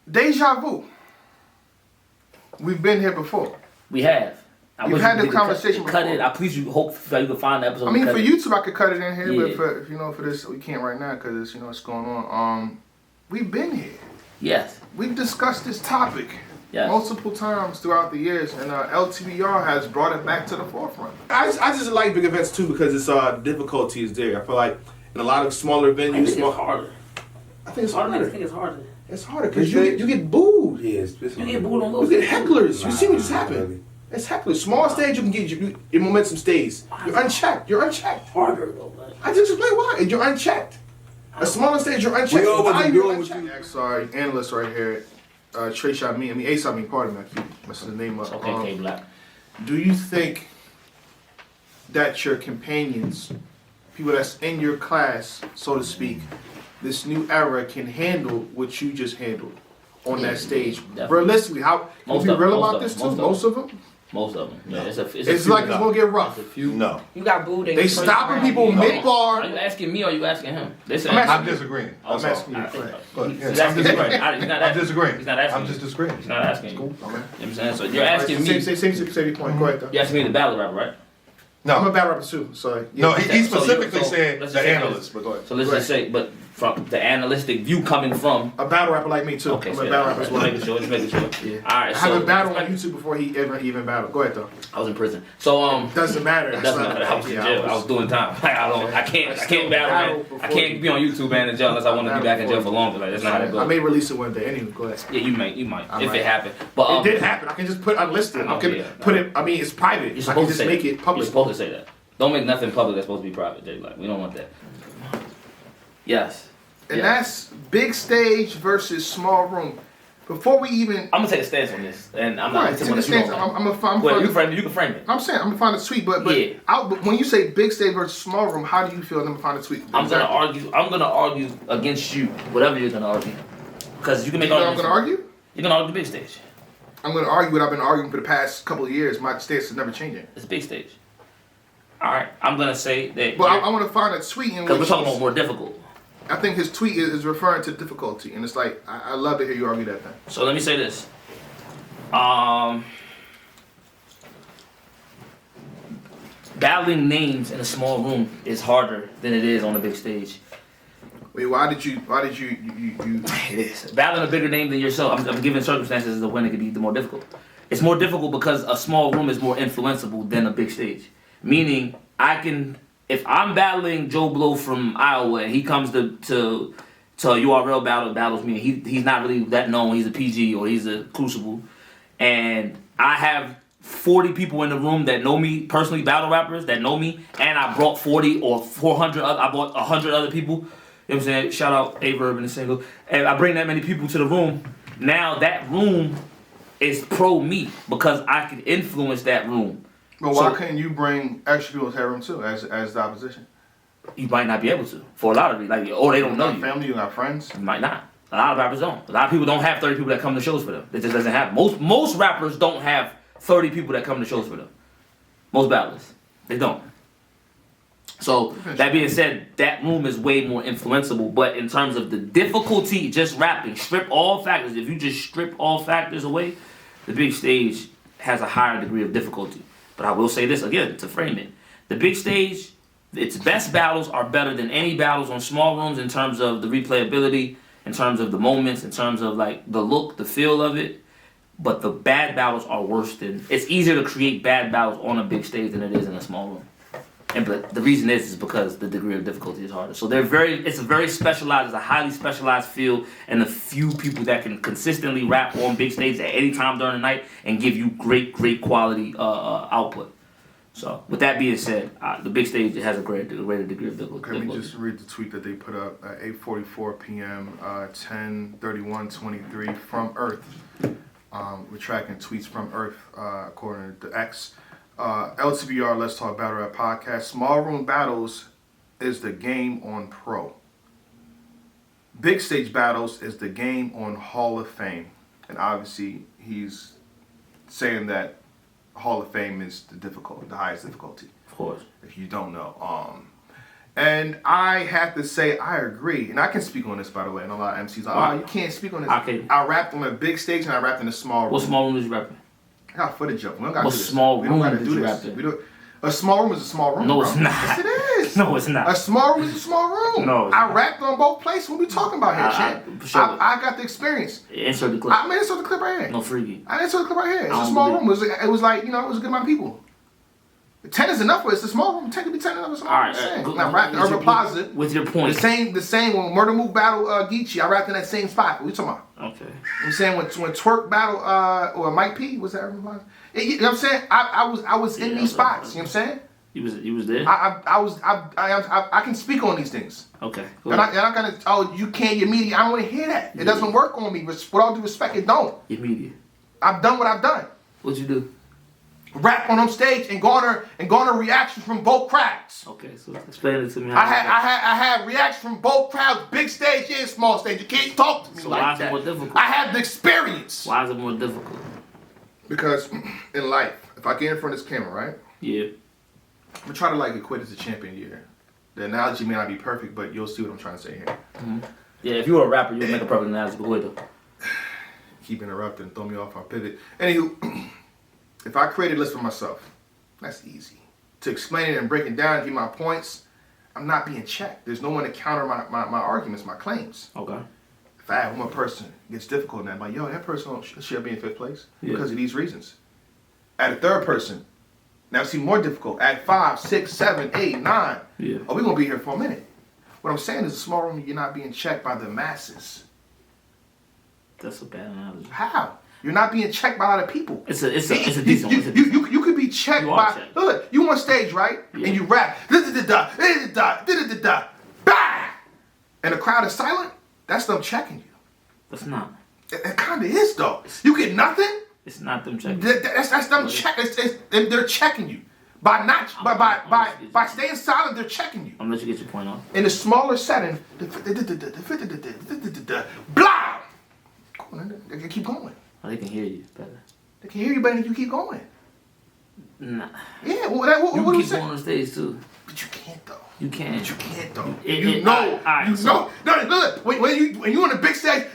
Deja vu. We've been here before. We have. You've had this conversation cut before. it. I please you hope that you can find the episode. I mean, for YouTube, I could cut it in here, Yeah. but for this, we can't right now because it's going on. We've been here. Yes. We've discussed this topic multiple times throughout the years, and LTBR has brought it back to the forefront. I just like big events too because it's difficulty is there. I feel like in a lot of smaller venues, I think it's harder. I think it's I harder. think it's harder. It's harder because you get booed. Yeah, You get booed on You those. get hecklers. You see what just happened? Really. It's hecklers. Small stage, you can get your momentum stays. You're unchecked. You're unchecked. Harder though. Like. I just explained why. You're unchecked. A smaller stage, you're unchecked. We all wasn't Why doing you're what unchecked? Sorry, analyst right here, Trey Shami. I mean, Ace Shami, pardon me. I keep messing the name up. Okay, K Black. Do you think that your companions, people that's in your class, so to speak, this new era can handle what you just handled on that stage? Definitely. Realistically, how can you be real about this too? Most of them? Most of them. Yeah, it's It's like it's gonna get rough. No. You got booed. They stopping people Are mid-bar. you asking me or are you asking him? Listen, I'm disagreeing. I'm That's asking all. you. Go ahead. But, yeah, He's I'm asking disagreeing. He's not I'm asking. disagreeing. He's not asking. I'm just disagreeing. He's not asking you. Cool. You know what I'm saying? So you're asking me. Same your point. Go ahead though. You asking me the battle rapper, right? I'm a No. bad rapper too. Sorry. No, he So specifically you- so said let's the just say analyst, but go ahead. So let's just say, but from the analytic view coming from. A battle rapper like me too. Okay, I'm so a battle rapper as just well. making sure. Just making sure. Yeah. All right. I So haven't battled on YouTube before he ever even battled. Go ahead though. I was in prison. So Doesn't matter. It doesn't matter. I was in jail. I was doing time. I can't battle, man. I can't be on YouTube, man, in jail unless I want to be back in jail for longer. Like that's not how that I goes. may release it one day. Anyway, go ahead. Yeah, you might, I if might. it happened. But It did happen. I can just put unlisted. I know, I can yeah, put no. it. I mean, it's private. You're I supposed can to just say make that. it public. You're supposed to say that. Don't make nothing public that's supposed to be private, Jay. Like we don't want that. Yes. And Yeah. that's big stage versus small room. Before we even, I'm gonna take a stance on this, and I'm not right, gonna take tell a you stance. what I'm gonna find. Well, you can frame it. I'm saying I'm gonna find a tweet, but Yeah. but when you say big stage versus small room, how do you feel? I'm gonna find a tweet. I'm gonna argue against you, whatever you're gonna argue, because you can make You know I'm arguments. gonna argue. You're gonna argue the big stage. I'm gonna argue what I've been arguing for the past couple of years. My stance is never changing. It's a big stage. All right, I'm gonna say that. But I want to find a tweet in Because which we're talking about more difficult. I think his tweet is referring to difficulty, and it's like I love to hear you argue that thing. So let me say this. Battling names in a small room is harder than it is on a big stage. Wait, why did you It is. Battling a bigger name than yourself, I'm giving circumstances as to when it could be the more difficult. It's more difficult because a small room is more influenceable than a big stage. Meaning, if I'm battling Joe Blow from Iowa and he comes to a URL battles me, and he's not really that known, he's a PG or he's a Crucible, and I have 40 people in the room that know me personally, battle rappers that know me, and I brought 40 or 400, I brought 100 other people, you know what I'm saying? Shout out Averb and the single. And I bring that many people to the room. Now that room is pro me because I can influence that room. But why couldn't you bring extra people to that room too, as the opposition? You might not be able to for a lot of reasons. Like, oh, they don't know you. Family, you got friends. You might not. A lot of rappers don't. A lot of people don't have 30 people that come to shows for them. It just doesn't happen. Most rappers don't have 30 people that come to shows for them. Most battlers, they don't. So that being said, that room is way more influenceable. But in terms of the difficulty, just rapping, strip all factors. If you just strip all factors away, the big stage has a higher degree of difficulty. But I will say this again to frame it: the big stage, its best battles are better than any battles on small rooms in terms of the replayability, in terms of the moments, in terms of like the look, the feel of it. But the bad battles are worse than. It's easier to create bad battles on a big stage than it is in a small room. But the reason is because the degree of difficulty is harder. So it's a very specialized, it's a highly specialized field, and a few people that can consistently rap on big stages at any time during the night and give you great quality output. So with that being said, the big stage has a greater degree of difficulty. Okay, let me just read the tweet that they put up at 8:44 p.m. 10/31/23 from Earth. We're tracking tweets from Earth according to X. LTBR, Let's Talk Battle Rap Podcast. Small room battles is the game on Pro. Big stage battles is the game on Hall of Fame. And obviously, he's saying that Hall of Fame is the highest difficulty. Of course. If you don't know. And I have to say, I agree. And I can speak on this, by the way. And a lot of MCs are like, oh, you can't speak on this. Okay. I rapped on a big stage and I rapped in a small room. What small room is you rapping? I got footage up. We don't got What to do this. small We don't room got to did do you this. rap in? We don't. A small room is a small room. No, bro. it's not. Yes, it is. No, it's not. A small room is a small room. No, it's I not. rapped on both places. What we talking about here, champ? for sure. I got the experience. Insert the clip. I mean, insert the clip right here. No freaky. I insert the clip right here. It's I a don't small believe room. It was like, you know, it was a good amount of people. 10 is enough for it. It's a small room. 10 could be 10 enough for small All room. right. Now, rapped in Urban Plaza. With your point. The same when Murder Move battle Geechee, I rapped in that same spot. What you talking about? Okay. You know what I'm saying when Twerk battle or Mike P was that Urban Plaza? You know what I'm saying? I was in these spots. You know what I'm saying? You was there. I can speak on these things. Okay. And I'm gonna. Oh, you can't. Your media. I don't want to hear that. It doesn't work on me. With all due respect, it don't. Your media. I've done what I've done. What'd you do? Rap on stage and garner reactions from both crowds. Okay, so explain it to me. I had reactions from both crowds, big stage and small stage. You can't talk to me So why like is it that. more difficult? I have the experience. Why is it more difficult? Because in life, if I get in front of this camera, right, Yeah. I'm gonna try to like equate it to champion year. The analogy may not be perfect, but you'll see what I'm trying to say here. Yeah, if you were a rapper, you would make a perfect analogy. Go ahead though. Keep interrupting, throw me off my pivot. Anywho, if I create a list for myself, that's easy. To explain it and break it down, give my points, I'm not being checked. There's no one to counter my arguments, my claims. Okay. If I have one person, it gets difficult now. Like, yo, that person should be in fifth place Yeah. because of these reasons. Add a third person, now it's even more difficult. Add 5, 6, 7, 8, 9. Yeah. Oh, we're gonna be here for a minute. What I'm saying is, a small room, you're not being checked by the masses. That's a bad analogy. How? You're not being checked by a lot of people. It's a decent one. You could be checked You are by. checked. Look, you on stage, right? Yeah. And you rap. Bah! And the crowd is silent. That's them checking you. That's not. It kind of is though. You get nothing. It's not them checking. That's them check. They're checking you by staying silent. They're checking you. I'm gonna let you get your point off. In a smaller setting, blah. They can keep going. Oh, they can hear you better. They can hear you better. You keep going. Nah. Yeah. What You do can you keep say? going on stage too. But you can't though. You can. But you can't though. It- You it- know. alright, You so- know. No, look. When you on the big stage,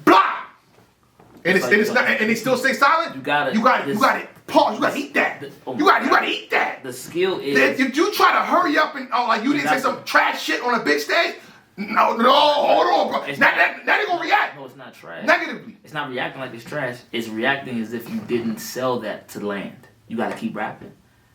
blah. And it's not. And they still stay silent. You got it. You got it. Pause. You gotta eat that. Oh You my gotta eat that. The skill is. If you try to hurry up and like you didn't say some trash shit on a big stage, no, hold on, bro. Now they gonna react No, it's not trash. negatively. It's not reacting like it's trash. It's reacting as if you didn't sell that to land. You gotta keep rapping.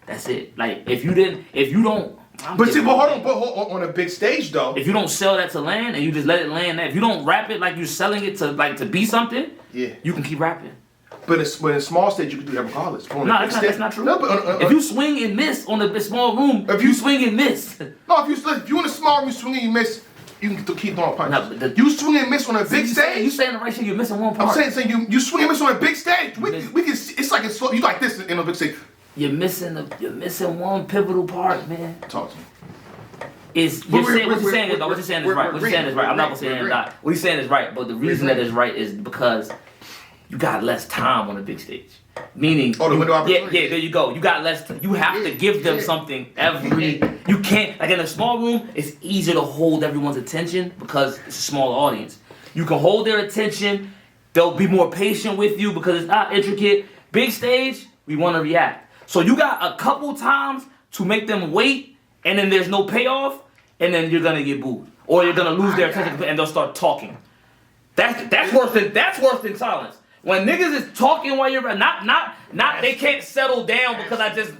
That's it. Like if you don't. But hold on a big stage though. If you don't sell that to land and you just let it land there, if you don't rap it like you're selling it to be something, Yeah. you can keep rapping. But in a small stage you can do that regardless. But on a No, big that's stage- not true. No, but If you swing and miss on a small room, If you you- swing and miss. No, if you in a small room, you swing and you miss, you can keep throwing punches. No, but you swing and miss on a big You stage. saying the right shit, you're missing one I'm part. saying you swing and miss on a big stage. We can see, it's like you like this in a big stage. You're missing one pivotal part, man. Talk to me. What you're saying is right. What you're saying is right. I'm not gonna say we're it's not. What you're saying is right, but the reason that is right is because you got less time on a big stage. Meaning, Oh, the window opportunity. yeah, there you go. You got less. You have to give them something every. You can't like in a small room. It's easier to hold everyone's attention because it's a small audience. You can hold their attention. They'll be more patient with you because it's not intricate. Big stage, we want to react. So you got a couple times to make them wait, and then there's no payoff, and then you're gonna get booed, or you're gonna lose their attention, and they'll start talking. That's worse than silence. When niggas is talking while you're not they can't settle down because I just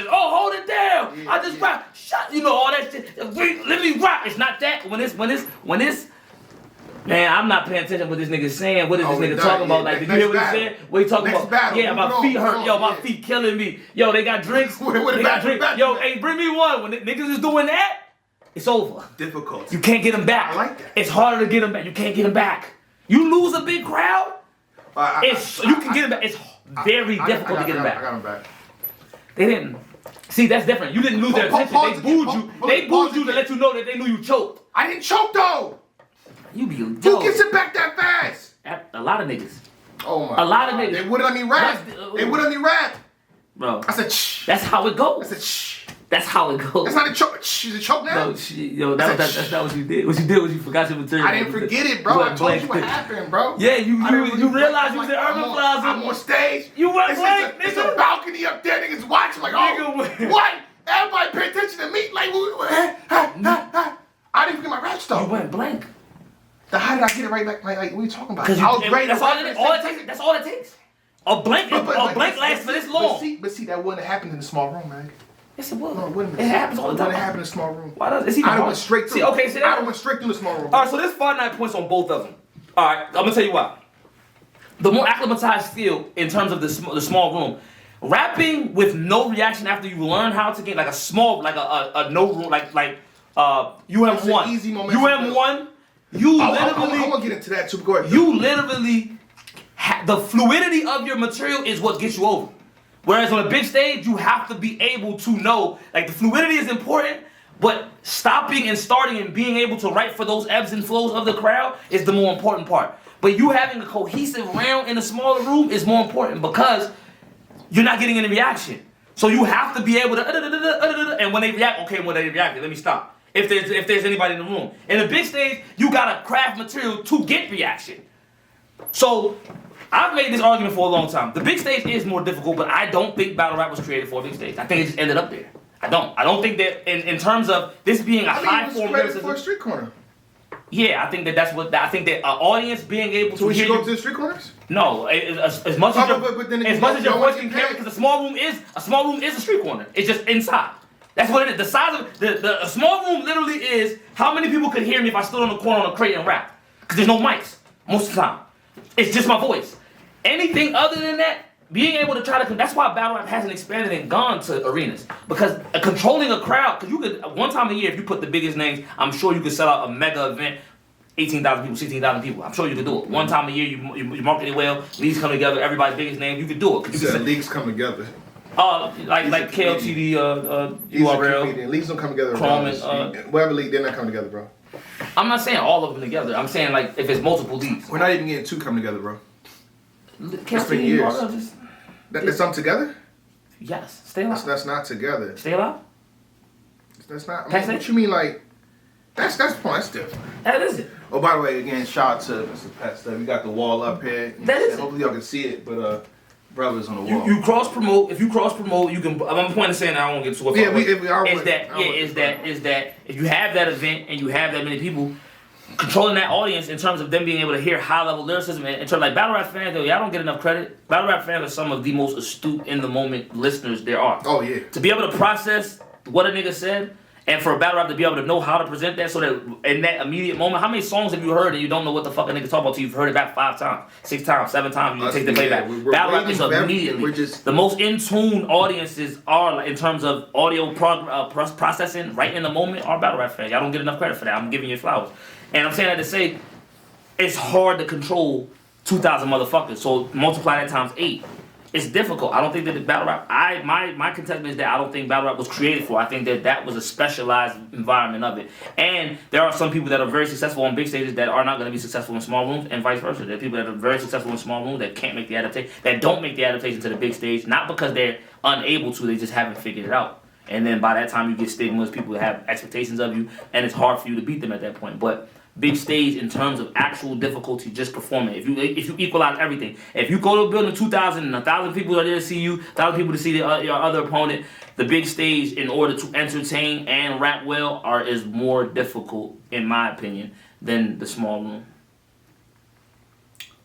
hold it down. I just rap. Shut all that shit. Wait, let me rap. It's not that. When it's man, I'm not paying attention to what this nigga's saying. What is this nigga talking about? Like, did you hear what he said? What he talking Next about? battle. Yeah, my Move it feet on, hurt. move Yo, on, my yeah. feet killing me. Yo, they got drinks. Wait, They got drinks. back. Yo, hey, bring me one. When niggas is doing that, it's over. Difficult. You can't get them back. I like that. It's harder to get them back. You can't get them back. You lose a big crowd, you can get them back. It's very difficult to get them I back. got him back. They didn't. See, that's different. You didn't lose their attention. Pause They again. booed you. Pause They booed you to again. let you know that they knew you choked. I didn't choke though. You be Who yo, gets it back that fast? a lot of niggas, Oh my. A lot of God. niggas. They wouldn't let me rap. That's- They wouldn't let me rap. bro. I said shh. That's how it I goes. said shh. That's how it goes. That's not a choke. She's a choke now. No, that's not what you did. What you did was you forgot your material. I didn't forget it, bro. I told you what happened, bro. Yeah, you realized you was in I'm Urban on- Plaza. I'm on stage. You went blank, It's nigga. a balcony up there. Niggas watching like, Nigga, what? Everybody pay attention to me. Like, I didn't forget my rap stuff. You went blank. How did I get it right back? Like what are you talking about? Because I was ready to that's all rap it, at all the it same takes. time. That's all it takes. A blank lasts for this long. But see, that wouldn't have happened in the small room, man. Yes, it will. No, it wouldn't. It happens all the It time. wouldn't happen in the small room. Why does? It's even I hard. went straight through. See, okay, see that? I went straight through the small room. All right, so there's 5 points on both of them. All right, I'm gonna tell you why. The more acclimatized feel in terms of the small room, rapping with no reaction after you learn how to get like a small, like a no room, like UM1. It's an easy moment. UM1, you I literally, want to get into that too. Go ahead. you literally, the fluidity of your material is what gets you over. Whereas on a big stage, you have to be able to know, like the fluidity is important, but stopping and starting and being able to write for those ebbs and flows of the crowd is the more important part. But you having a cohesive round in a smaller room is more important because you're not getting any reaction. So you have to be able to, and when they react, okay, when they react, let me stop. If there's anybody in the room. In a big stage, you gotta craft material to get reaction. So I've made this argument for a long time. The big stage is more difficult, but I don't think battle rap was created for a big stage. I think it just ended up there. I don't think that in terms of this being a high form for a lyricism. street corner. Yeah, I think that's what I think that an audience being able So to we should hear go you. to the street corners? No, as much as but then as you much as your don't voice get can paid. carry, because a small room is a street corner. It's just inside. That's what it is. The size of a small room literally is how many people could hear me if I stood on the corner on a crate and rap. Because there's no mics most of the time. It's just my voice. Anything other than that, being able to try to, that's why battle rap hasn't expanded and gone to arenas. Because controlling a crowd, because you could, one time a year, if you put the biggest names, I'm sure you could sell out a mega event, 18,000 people, 16,000 people. I'm sure you could do it. One time a year, you market it well, leagues come together, everybody's biggest name, you could do it. 'Cause you You could said leagues come together. like KLTD, URL. Leagues don't come together. Chrome Whatever league, they're not coming together, bro. I'm not saying all of them together. I'm saying like if it's multiple leagues. We're not even getting two coming together, bro. KLTD, been years. URL, just, That's something together? yes, stay alive. That's not together. Stay alive? That's not. That's it? What you mean, like? That's different. That is it. Oh, by the way, again, shout out to Mr. Pat Stuff. We got the wall up here. That is it. Hopefully y'all can see it, but brothers on the wall. You cross promote. If you cross promote, you can. My point of saying I won't get too far. Yeah, we are. Is that if you have that event and you have that many people controlling that audience in terms of them being able to hear high level lyricism and in terms of like battle rap fans, though, y'all don't get enough credit. Battle rap fans are some of the most astute in the moment listeners there are. Oh yeah. To be able to process what a nigga said. And for a battle rap to be able to know how to present that so that in that immediate moment, how many songs have you heard and you don't know what the fuck a nigga talk about till you've heard it back 5 times, 6 times, 7 times, you take the playback. Battle rap is immediately. The most in tune audiences are like, in terms of audio processing right in the moment are battle rap fans. Y'all don't get enough credit for that. I'm giving you flowers. And I'm saying that to say it's hard to control 2,000 motherfuckers. So multiply that times 8. It's difficult. I don't think that the battle rap. My contentment is that I don't think battle rap was created for. I think that was a specialized environment of it. And there are some people that are very successful on big stages that are not going to be successful in small rooms, and vice versa. There are people that are very successful in small rooms that can't make the adaptation, that don't make the adaptation to the big stage, not because they're unable to, they just haven't figured it out. And then by that time you get stigmas, people have expectations of you, and it's hard for you to beat them at that point. But big stage in terms of actual difficulty just performing. If you equalize everything, if you go to a building 2,000 and 1,000 people are there to see you, 1,000 people to see your other opponent, the big stage in order to entertain and rap well is more difficult in my opinion than the small room.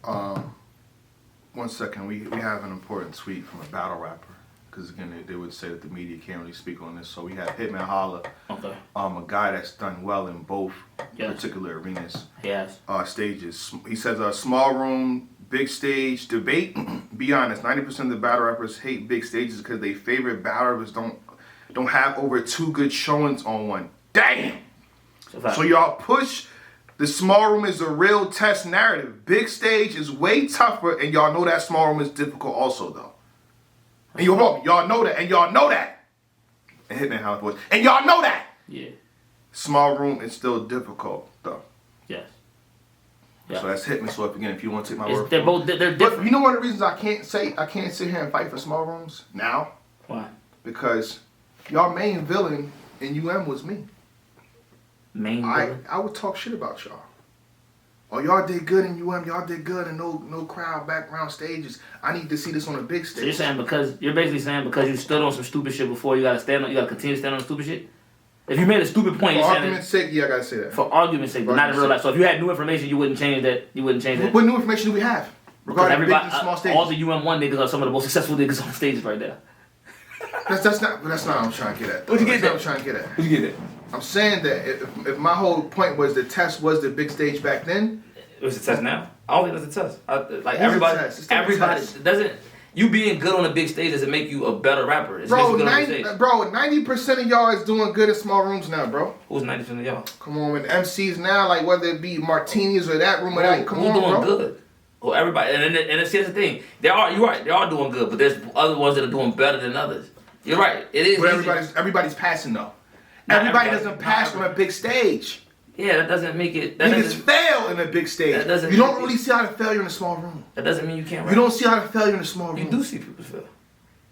1 second, we have an important tweet from a battle rapper. Because again, they would say that the media can't really speak on this. So we have Hitman Holla, Okay. a guy that's done well in both Yes. particular arenas, Yes. stages. He says, small room, big stage debate. Be honest, 90% of the battle rappers hate big stages because they favorite battle rappers don't have over 2 good showings on one. Damn. So y'all push the small room is a real test narrative. Big stage is way tougher, and y'all know that small room is difficult also though. And y'all know that, and y'all know that. And Hitman Holla voice, and y'all know that. Yeah. Small room is still difficult though. Yes. Yeah. So that's Hitman. So if you want to take my word They're for both. They're it. different. But you know one of the reasons I can't sit here and fight for small rooms now? Why? Because Y'all main villain in UM was me. Main villain? I would talk shit about y'all. Oh, y'all did good in UM. Y'all did good in no crowd background stages. I need to see this on a big stage. So you're basically saying because you stood on some stupid shit before, you gotta continue to stand on stupid shit? If you made a stupid point, For you're saying argument's sake, yeah, I gotta say that. for argument's sake, but not in real life. So if you had new information, you wouldn't change that. What new information do we have Because regarding big everybody, and small stages? all the UM1 niggas are some of the most successful niggas on stages right now. That's not what I'm trying to get at. What'd you get That's not at? what I'm trying to get at. Who'd you get it? I'm saying that if my whole point was the test was the big stage back then, It was a test now. I don't think it's a test. It's Everybody, a test. It's still a everybody test. doesn't. You being good on a big stage doesn't make you a better rapper. It makes you good on the stage. 90% of y'all is doing good in small rooms now, bro. Who's 90% of y'all? Come on, man. MCs now, like whether it be martinis or that room or that, come Who's on, doing bro. good? Well, everybody, and here's the thing. You're right. They are doing good, but there's other ones that are doing better than others. You're right. It is. But easy. everybody's passing though. Not Everybody everybody. doesn't pass Not on a big stage. Yeah, that doesn't make it. That Niggas doesn't, fail in a big stage. That doesn't You don't mean- really see how to failure in a small room. that doesn't mean you can't rap. You don't see how to failure in a small room. You do see people fail.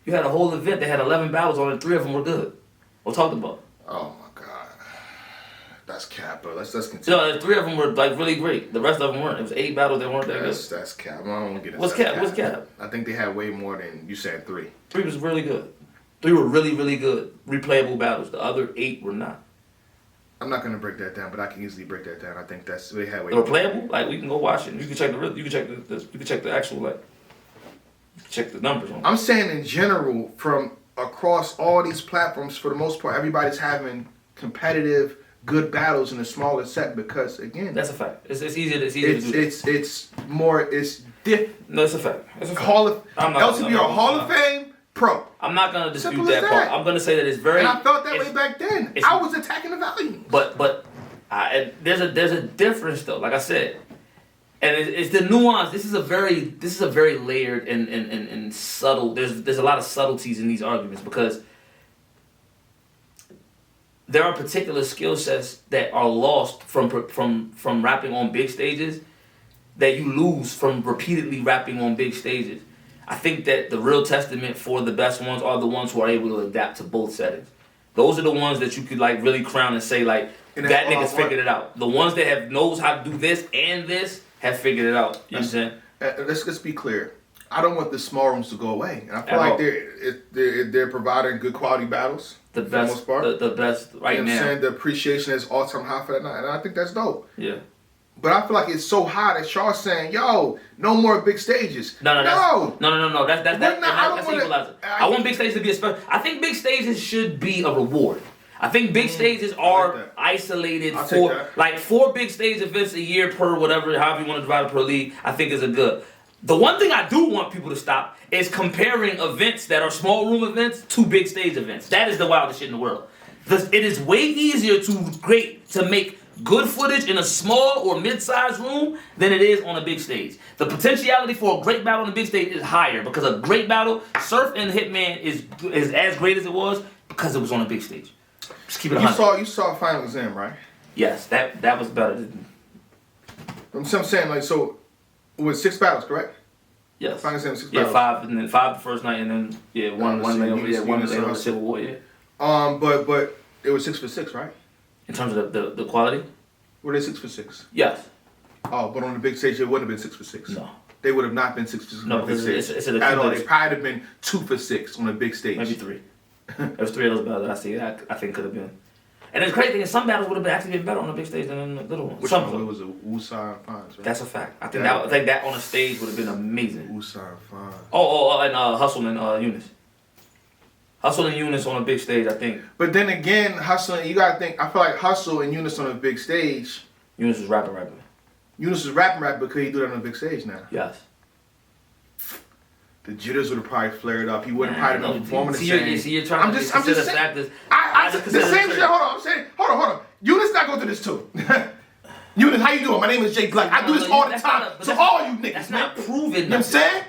You had a whole event that had 11 battles on it. 3 of them were good. We'll talk about. Oh my god, that's cap, bro. Let's continue. So 3 of them were like really great. The rest of them weren't. It was 8 battles that weren't that good. That's cap. I don't want to get into What's that. cap? What's cap? I think they had way more than you said 3. 3 was really good. 3 were really, really good. Replayable battles. The other 8 were not. I'm not gonna break that down, but I can easily break that down. I think they had way They were more. playable. Like we can go watch it. You can check the actual like. You can check the numbers on it. I'm saying in general, from across all these platforms, for the most part, everybody's having competitive, good battles in a smaller set because again, That's a fact. It's easier to do. it's diff. No, it's a fact. It's a fact. Hall of I'm not- LTBR I'm not- Hall of Fame pro. I'm not gonna dispute Simple as that part. that. I'm gonna say that it's very. And I felt that it's- way back then. it's- I was attacking the value. But and there's a difference though. Like I said, and it's the nuance. This is a very layered and subtle. There's a lot of subtleties in these arguments because there are particular skill sets that are lost from rapping on big stages that you lose from repeatedly rapping on big stages. I think that the real testament for the best ones are the ones who are able to adapt to both settings. Those are the ones that you could like really crown and say like And that that's all nigga's I want. figured it out. The ones that have knows how to do this and this have figured it out. You know what I'm saying? Let's be clear. I don't want the small rooms to go away, and I feel At like all. they're providing good quality battles The for the best, most part. the best right You know what I'm now. saying? The appreciation is all time high for that night, and I think that's dope. Yeah. But I feel like it's so high that y'all saying, "Yo, no more big stages." No. That's We're not- I don't wanna- equalizer. I want big stages to be a special. I think big stages should be a reward. I think big stages are that. isolated I'll take for that. like 4 big stage events a year per whatever, however you want to divide it per league. I think is a good. The one thing I do want people to stop is comparing events that are small room events to big stage events. That is the wildest shit in the world. It is way easier to make good footage in a small or mid-sized room than it is on a big stage. The potentiality for a great battle on a big stage is higher because a great battle, Surf and Hitman is as great as it was because it was on a big stage. Just keep it 100. You saw Final Exam, right? Yes, that was better than I'm saying like so. It was 6 battles, correct? yes. Final Exam 6 Yeah, battles. 5 and then 5 the first night and then one let's see, later over Eunice- one Eunice later over Hustle. Civil War. Yeah. But it was 6 for 6, right? In terms of the quality, Were they 6 for 6? yes. Oh, but on the big stage, it wouldn't have been 6 for 6. No. They would have not been 6 for 6 No, on the big because stage. it's an At all. accumulation. It probably have been 2 for 6 on a big stage. Maybe 3. There was 3 of those battles that I see. I think could have been. And the crazy thing is, some battles would have actually been better on the big stage than on the little ones. Which Some one? of It them. was a Wusan Fines, right? That's a fact. I think Yeah. that on a stage would have been amazing. Wusan Fines. And Hustle and Eunice. Hustle and Eunice on a big stage, I think. But then again, Hustle, you gotta think, I feel like Hustle and Eunice on a big stage, Eunice was rapping. Eunice is rapping because he do that on a big stage now. Yes. The jitters would have probably flared up. He wouldn't have probably been performing the See, same. you're trying to consider saying. factors. I just the consider same the shit. Hold on, I'm saying. Hold on. Eunice not going through this too. Eunice, how you doing? My name is Jay Black. I do this all the That's time. not a- So all you niggas, That's man. not proven. You know what I'm saying?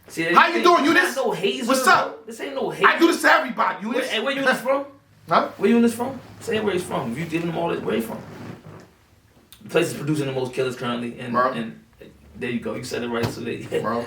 See, How you doing, Eunice? This ain't no hazer. What's up? Bro. This ain't no hazer. I do this to everybody, Eunice. Hey, where Eunice from? Huh? Where Eunice from? Say where he's from. If you giving him all this, where he from? The place is producing the most killers currently, and Maryland. and there you go. You said it right. So they Bro.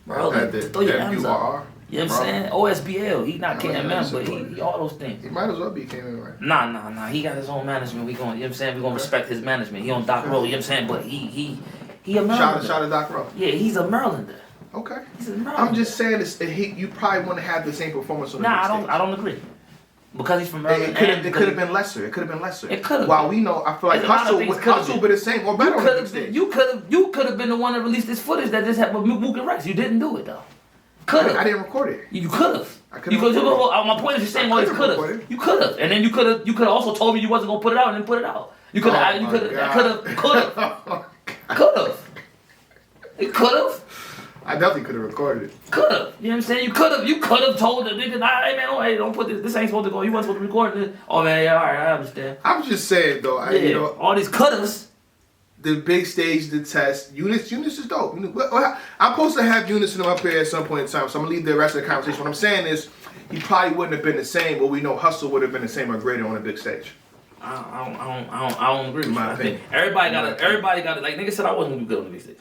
Maryland. That Throw your M's up. URR. You know what I'm saying? OSBL, he not Yeah, KMM, that's but important. he all those things. He might as well be KMM, right? Nah. He got his own management. We going, you know what I'm saying? We gonna respect his management. He on Doc Rowe, you know what I'm saying? But he a Marylander. Shout out Doc Rowe. Yeah, he's a Marylander. Okay. He's a Marylander. I'm just saying this. You probably want to have the same performance on the big stage. I don't agree. Because he's from Maryland. It could have been lesser. It could have been lesser. It could have. While we know, I feel like There's a lot of things Hustle would be the same or better on the big stage. You could have been the one that released this footage that just happened with Mook and Rex. You didn't do it though. Could have. I didn't record it. You could have. I could've recorded it. My point is, you're saying all these I could could've have. recorded it. You could have, and then you could have also told me you wasn't gonna put it out, and then put it out. You could have. Oh You my could have. God. Could have. You could have. I definitely could have recorded it. Could have. You know what I'm saying? You could have told the nigga, nah, hey man, don't put this. This ain't supposed to go. You wasn't supposed to record this. Oh man, yeah, all right, I understand. I'm just saying though. All these could haves. The big stage, the test. Eunice is dope. I'm supposed to have Eunice in up here at some point in time, so I'm gonna leave the rest of the conversation. What I'm saying is, he probably wouldn't have been the same, but we know Hustle would have been the same or greater on a big stage. I don't agree with you. My I think opinion. everybody got it. Like nigga said, I wasn't gonna be good on the big stage.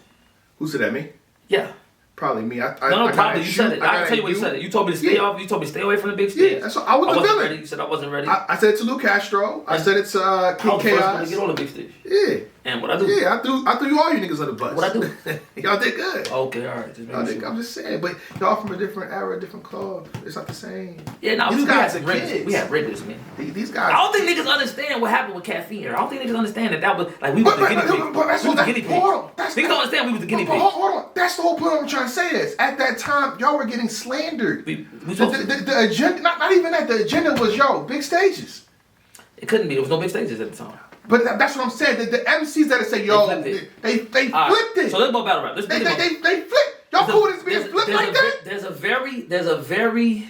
Who said that? Me? Yeah. Probably me. Probably you said it. I can tell you what you said. You told me to stay off. You told me to stay away from the big stage. Yeah, that's what, I was the wasn't villain. ready. You said I wasn't ready. I said it to Lou Castro. I said it to I King was first gonna Chaos. get on the big stage. Yeah. And what I do? Yeah, I threw you all you niggas on the bus. What I do? Y'all did good. Okay, all right. Just Y'all making did, sure. I'm just saying, but y'all from a different era, different cloth. It's not the same. Yeah, no, These we guys had are regulars. kids. We had regulars, man. These I guys. don't think niggas understand what happened with Caffeine. I don't think niggas understand that was like we was the guinea pigs. But that's We was the what guinea pigs. hold on. Niggas don't understand we was the guinea But pigs. hold on. That's the whole point I'm trying to say is at that time y'all were getting slandered. We The supposed to- the agenda, not even that. The agenda was big stages. It couldn't be. There was no big stages at the time. But that's what I'm saying. The MCs that say yo, flipped it. they All right, flipped it. So let's go battle rap. Let's They think about flipped. Y'all cool with this being flipped like that? There's a very.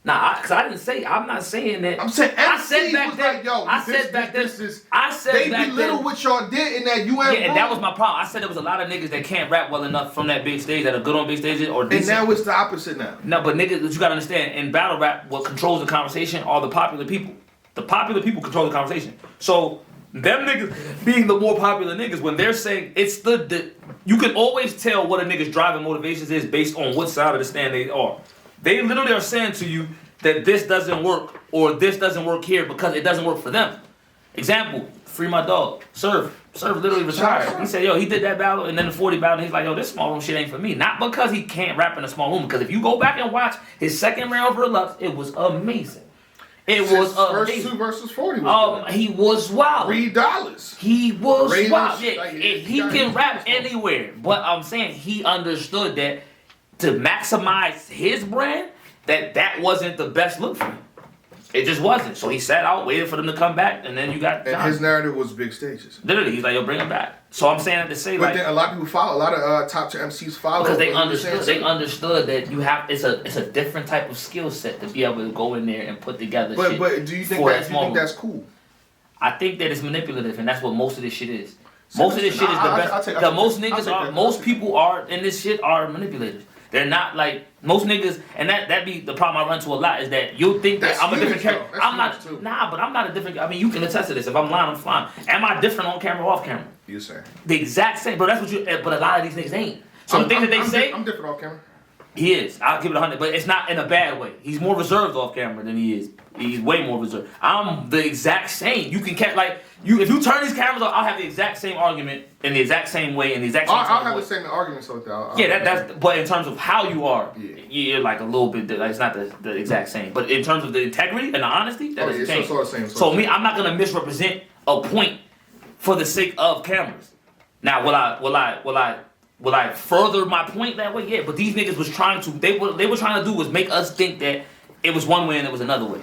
Cause I'm not saying that. I'm saying I said MCs back was then. like, yo, I said back then. this. I said They back belittle then. what y'all did in that UN. Yeah, and that was my problem. I said there was a lot of niggas that can't rap well enough from that big stage that are good on big stages or And decent. now it's the opposite now. No, but niggas, you gotta understand, in battle rap, what controls the conversation are the popular people. The popular people control the conversation. So, them niggas being the more popular niggas, when they're saying it's you can always tell what a nigga's driving motivations is based on what side of the stand they are. They literally are saying to you that this doesn't work or this doesn't work here because it doesn't work for them. Example, Free My Dog, Serve literally retired. He said, yo, he did that battle and then the 40 battle, and he's like, yo, this small room shit ain't for me. Not because he can't rap in a small room, because if you go back and watch his second round for Lux, it was amazing. It was First amazing. 2 versus 40 was good. He was wild. $3. He was Raiders, wild. Yeah, like, he got can his rap business. anywhere. But I'm saying he understood that to maximize his brand, that wasn't the best look for him. It just wasn't. So he sat out, waited for them to come back, and then you got And John. his narrative was big stages. Literally, he's like, yo, bring him back. So I'm saying that to say, But like, then a lot of people follow. A lot of top tier MCs follow. because they what he was understood, saying. they understood that you have it's a different type of skill set to be able to go in there and put together shit. But do you think for that? small room. That's cool? I think that it's manipulative, and that's what most of this shit is. Most of this shit is the I'll best. take Most that. niggas I'll take are, that. most people are in this shit are manipulators. They're not like most niggas, and that be the problem I run to a lot is that you'll think That's that I'm a huge, different character. though. That's I'm not. huge, too. Nah, but I'm not a different. I mean, you can attest to this. If I'm lying, I'm fine. Am I different on camera or off camera? You saying? The exact same. But that's what you. But a lot of these niggas ain't. So the things that they say, I'm different off camera. he is. I'll give it 100, but it's not in a bad way. He's more reserved off camera than he is. He's way more reserved. I'm the exact same. You can catch like you if you turn these cameras off, I'll have the exact same argument in the exact same way in the exact same. I'll have way. the same arguments with that. Yeah, that's. But in terms of how you are, Yeah. you're like a little bit. Like, it's not the exact same. But in terms of the integrity and the honesty, that doesn't change. it's all the same. So me, I'm not gonna misrepresent a point for the sake of cameras. Now, will I further my point that way? Yeah, but these niggas was trying to. They were trying to do was make us think that it was one way and it was another way.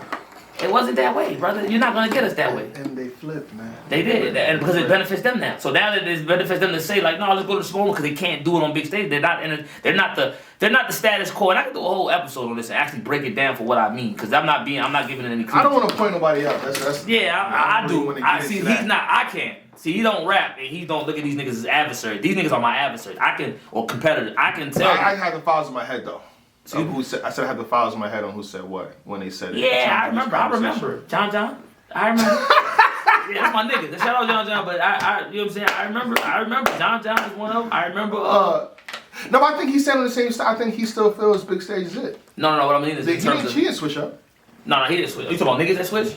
It wasn't that way, brother. You're not gonna get us that way. And they flipped, man. They did, and because it benefits them now. So now that it benefits them to say like, no, let's go to the small one because they can't do it on big stage. They're not the status quo. And I can do a whole episode on this and actually break it down for what I mean because I'm not giving it any credit. I don't want to point nobody out. That's Yeah, I don't do. really wanna I get see. into He's that. not. I can't. See, he don't rap and he don't look at these niggas as adversaries. These niggas are my adversaries. I can or competitors. I can tell. I had the files in my head though. So Excuse me? who said? I said I had the files in my head on who said what when they said it. Yeah, I Some of this remember. I conversation. remember. John. I remember. Yeah, that's my nigga. Shout out John, but I you know what I'm saying? I remember. John is one of them. I remember. No, but I think he's staying on the same style. I think he still feels big stage is it. No. What I mean is in terms of. He didn't switch up. No, he didn't switch. You talking about niggas that switch?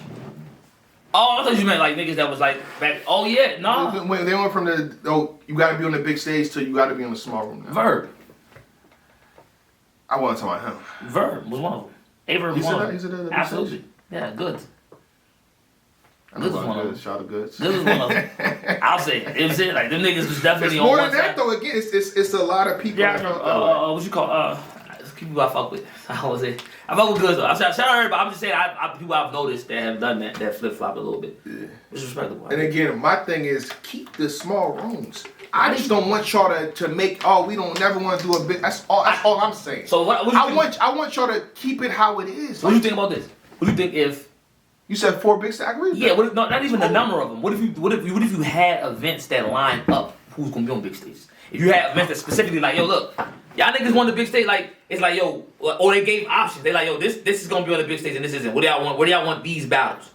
Oh, I thought you meant like niggas that was like back. Oh yeah, no. When they went from you got to be on the big stage to you got to be in the small room now. Verb. I wasn't talking about him. Verb was one of them. Averb was He said one that? of He said that them. at the Absolutely. Yeah, good. I know Goods was about one of Goods. Shout out to Goods. This is one of them. I'll say it. You know what I'm saying? Like them niggas was definitely It's on more one than that side. though. Again, it's a lot of people. Yeah, that felt that way. what you call people I fuck with. I always say I fuck with Goods though. Shout out everybody. I'm just saying people I've noticed that have done that flip flop a little bit. Yeah. It's respectable. And again, my thing is keep the small rooms. I just don't want y'all to make. We don't never want to do a big. That's all I'm saying. So what you think, I want y'all to keep it how it is. what do you think about this? What do you think if You said 4 big stages. I agree with yeah, that. not even the number of them. What if you had events that line up who's gonna be on big stages? If you had events that specifically like, yo, look, y'all niggas want the big stage, like it's like, yo, or they gave options. They like, yo, this is gonna be on the big stage and this isn't. What do y'all want? Where do y'all want these battles?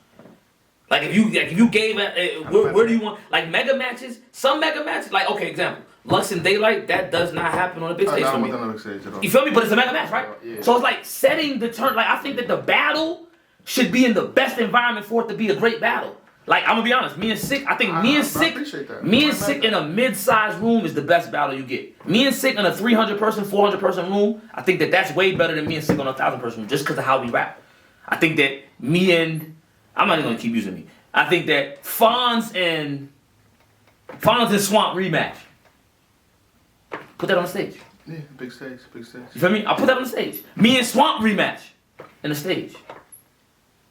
Like if you gave where do you want like mega matches? Some mega matches, like okay, example, Lux and Daylight, that does not happen on the big stage I for don't me. want that on the big stage at all. You feel me? But it's a mega match, right? Yeah. So it's like setting the turn. Like I think that the battle should be in the best environment for it to be a great battle. Like I'm gonna be honest, me and Sick, I think me and appreciate that. Sick in a mid-sized room is the best battle you get. Me and Sick in a 300 person, 400 person room, I think that's way better than me and Sick on a 1,000 person room, just because of how we rap. I think that I'm not even gonna keep using me. I think that Fonz and Swamp rematch. Put that on the stage. Yeah, big stage, big stage. You feel me? I'll put that on the stage. Me and Swamp rematch in the stage.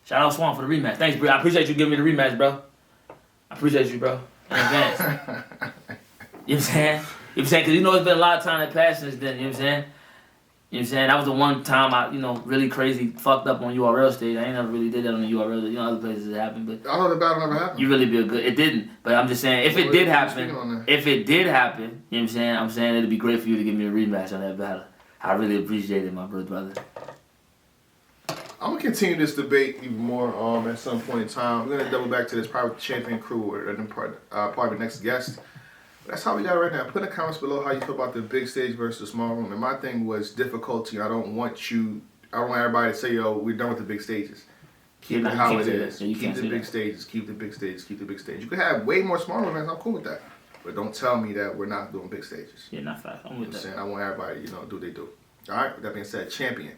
Shout out Swamp for the rematch. Thanks, bro. I appreciate you giving me the rematch, bro. I appreciate you, bro. In advance. You know what I'm saying? You know what I'm saying? Because it's been a lot of time that passed since then. You know what I'm saying? You know what I'm saying? That was the one time I, really crazy fucked up on URL stage. I ain't never really did that on the URL. Other places it happened, but I know the battle never happened. you really be a good. It didn't, but I'm just saying if it did happen, you know what I'm saying? I'm saying it'd be great for you to give me a rematch on that battle. I really appreciate it, my brother. I'm gonna continue this debate even more at some point in time. We're gonna double back to this private champion crew or probably the next guest. That's how we got it right now. Put in the comments below how you feel about the big stage versus small room. And my thing was difficulty. I don't want everybody to say, yo, we're done with the big stages. Keep it how it is. Keep the big stages. Keep the big stages. Keep the big stage. You could have way more small events. I'm cool with that. But don't tell me that we're not doing big stages. Yeah, not fast. I'm with that. I want everybody, do what they do. All right. With that being said, champion.